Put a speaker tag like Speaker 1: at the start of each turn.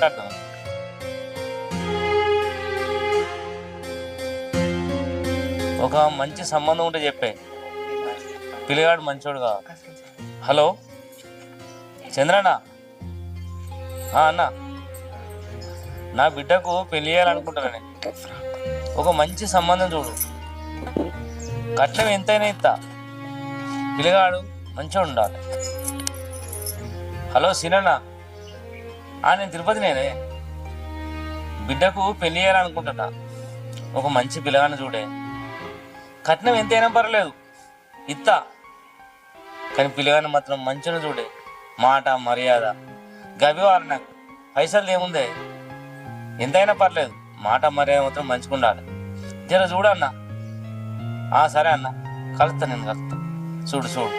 Speaker 1: మాట్లాడతాను. ఒక మంచి సంబంధం ఉంటే చెప్పే, పిల్లగాడు మంచోడుగా. హలో చంద్రనా? అన్న, నా బిడ్డకు పెళ్లి చేయాలనుకుంటానని ఒక మంచి సంబంధం చూడు. కట్నం ఎంతైనా ఇస్తా, పిల్లగాడు మంచిగా ఉండాలి. హలో సీనన్నా? నేను తిరుపతి నేనే. బిడ్డకు పెళ్లి చేయాలనుకుంటున్నా, ఒక మంచి పిల్లగాని చూడే. కట్నం ఎంతైనా పర్లేదు ఇస్తా, కానీ పిల్లగాని మాత్రం మంచిగా చూడే. మాట మర్యాద గవివారు, నాకు పైసలు ఏముందే, ఎంతైనా పర్లేదు, మాట మర్యాద మాత్రం మంచిగా ఉండాలి. జర చూడన్నా. సరే అన్న, కలుస్తా, నేను కలుస్తా. చూడు చూడు.